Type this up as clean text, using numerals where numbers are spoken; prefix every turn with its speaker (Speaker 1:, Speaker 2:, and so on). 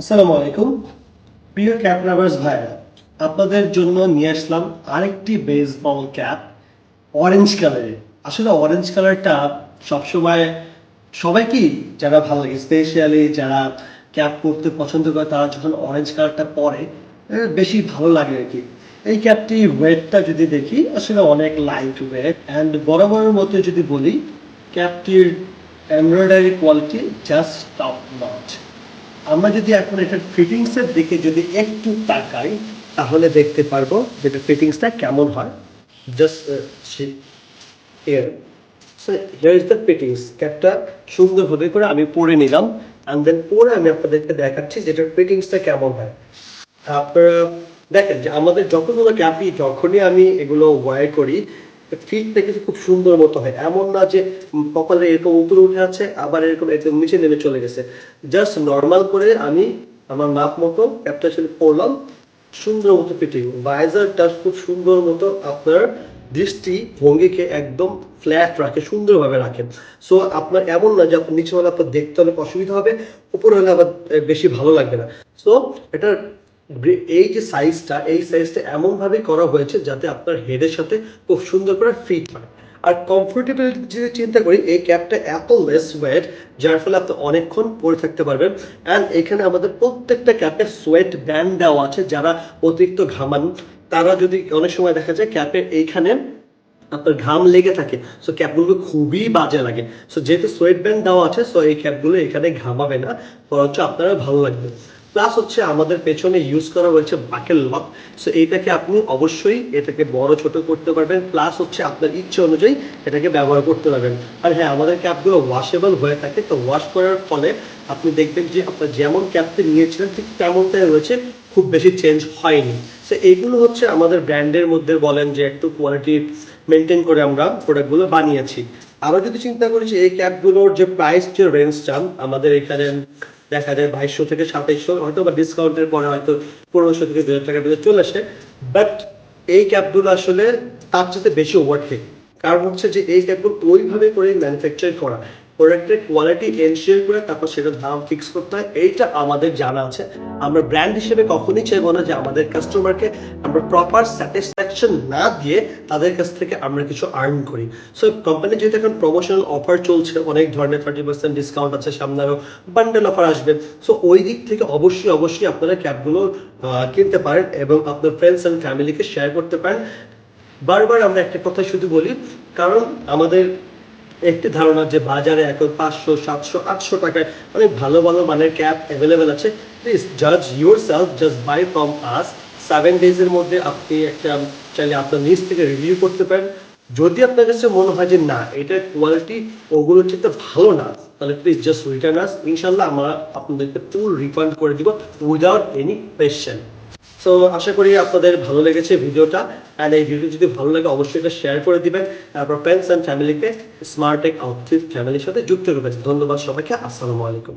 Speaker 1: আসসালামু আলাইকুম প্রিয় ক্যাপ লাভার্স ভাইরা, আপনাদের জন্য নিয়ে আসলাম আরেকটি বেসবল ক্যাপ অরেঞ্জ কালারের। আসলে অরেঞ্জ কালারটা সবসময় সবাই কি যারা ভালো লাগে, স্পেশালি যারা ক্যাপ পরতে পছন্দ করে তারা যখন অরেঞ্জ কালারটা পরে বেশি ভালো লাগে আর কি। এই ক্যাপটি ওয়েটটা যদি দেখি আসলে অনেক লাইট ওয়েট অ্যান্ড বরাবরের মতো যদি বলি ক্যাপটির embroidery quality just top notch. আমরা যদি এখন এটার ফিটিংসের দিকে যদি একটু তাকাই তাহলে দেখতে পারবো যে এটার ফিটিংসটা কেমন হয়। Just here so here is the fittings. ক্যাপটা সুন্দরভাবে করে আমি পরে নিলাম অ্যান্ড দেন পরে আমি আপনাদেরকে দেখাচ্ছি যে এটার ফিটিংসটা কেমন হয়। আপনারা দেখেন যে আমাদের যতগুলো ক্যাপই যখনই আমি এগুলো ওয়্যার করি ফিটটা কিন্তু খুব সুন্দর মতো হয়, এমন না যে কপালে এরকম উপরে উঠে আছে আবার এরকম একদম নিচে নেমে চলে গেছে। জাস্ট নর্মাল করে আমি আমার মাপ মতো ক্যাপটা আসলে পরলাম, সুন্দর মতো ফিটিং। ভাইজারটা খুব সুন্দর মতো আপনার দৃষ্টি ভঙ্গিকে একদম ফ্ল্যাট রাখে, সুন্দরভাবে রাখেন। সো আপনার এমন না যে আপনার নিচে হলে আপনার দেখতে অনেক অসুবিধা হবে, উপরে হলে আবার বেশি ভালো লাগবে না। সো এটার এই যে সাইজটা, এই সাইজটা এমন ভাবে করা হয়েছে যাতে আপনার হেডের সাথে খুব সুন্দর করে ফিট হয়। আর কমফোর্টেবল যদি চিন্তা করি, এই ক্যাপটা এত লেস ওয়েট যার ফলে আপনি অনেকক্ষণ পরে থাকতে পারবেন। অ্যান্ড এখানে আমাদের প্রত্যেকটা ক্যাপে সোয়েট ব্যান্ড দেওয়া আছে, যারা অতিরিক্ত ঘামান তারা যদি অনেক সময় দেখা যায় ক্যাপের এইখানে আপনার ঘাম লেগে থাকে, সো ক্যাপগুলো খুবই বাজে লাগে। সো যেহেতু সোয়েট ব্যান্ড দেওয়া আছে সো এই ক্যাপগুলো এখানে ঘামাবে না, বরঞ্চ আপনারা ভালো লাগবে। প্লাস হচ্ছে আমাদের পেছনে ইউজ করা হয়েছে বাকেল লক। সো এইটাকে আপনি অবশ্যই এটাকে বড় ছোট করতে পারবেন, প্লাস হচ্ছে আপনার ইচ্ছে অনুযায়ী এটাকে ব্যবহার করতে পারবেন। আর হ্যাঁ, আমাদের ক্যাপগুলো ওয়াশেবল হয়ে থাকে, তো ওয়াশ করার ফলে আপনি দেখবেন যে আপনার যেমন ক্যাপটা নিয়েছিলেন ঠিক তেমনটাই রয়েছে, খুব বেশি চেঞ্জ হয়নি। সো এইগুলো হচ্ছে আমাদের ব্র্যান্ডের মধ্যে বলেন যে একটু কোয়ালিটি মেনটেন করে আমরা প্রোডাক্টগুলো বানিয়েছি। আরও যদি চিন্তা করি যে এই ক্যাপগুলোর যে প্রাইস যে রেঞ্জটা আমাদের এখানে দেখা যায় 2200 থেকে 2700, হয়তো বা ডিসকাউন্টের পরে হয়তো 1500 থেকে 2000 টাকার ভিতরে চলে আসে। বাট এই ক্যাপগুলো আসলে তার সাথে বেশি ওয়ার্থি। কারণ হচ্ছে যে এই ক্যাপগুলো ওইভাবে করে ম্যানুফ্যাকচার করা, প্রোডাক্টের কোয়ালিটি এনশিওর করে তারপর সেটার দাম ফিক্স করতে হয়, এইটা আমাদের জানা আছে। আমরা ব্র্যান্ড হিসেবে কখনোই চাইবো না যে আমাদের কাস্টমারকে আমরা প্রপার স্যাটিসফ্যাকশন না দিয়ে তাদের কাছ থেকে আমরা কিছু আর্ন করি। সো কোম্পানি যেহেতু এখন প্রমোশনাল অফার চলছে, অনেক ধরনের 30% ডিসকাউন্ট আছে, সামনে আরও বান্ডেল অফার আসবে। সো ওই দিক থেকে অবশ্যই আপনারা ক্যাবগুলো কিনতে পারেন এবং আপনার ফ্রেন্ডস অ্যান্ড ফ্যামিলিকে শেয়ার করতে পারেন। বারবার আমরা একটা কথা শুধু বলি, কারণ আমাদের একটি ধারণা যে বাজারে এখন 500 700 800 টাকায় অনেক ভালো ভালো মানের ক্যাপ অ্যাভেলেবেল আছে। প্লিজ জাজ yourself, just buy from us. 7 ডেজের মধ্যে আপনি একটা চাইলে আপনার নিজ থেকে রিভিউ করতে পারেন। যদি আপনার কাছে মনে হয় যে না এটার কোয়ালিটি ওগুলোর চেয়ে ভালো না, তাহলে প্লিজ জাস্ট রিটার্ন আস, ইনশাল্লাহ আমরা আপনাদেরকে ফুল রিফান্ড করে দিব উইদাউট এনি কোয়েশ্চেন। সো আশা করি আপনাদের ভালো লেগেছে ভিডিওটা, অ্যান্ড এই ভিডিও যদি ভালো লাগে অবশ্যই এটা শেয়ার করে দিবেন, তারপর ফ্রেন্ডস অ্যান্ড ফ্যামিলিকে স্মার্ট টেক আউটফিট ফ্যামিলির সাথে যুক্ত করবেন। ধন্যবাদ সবাইকে, আসসালামু আলাইকুম।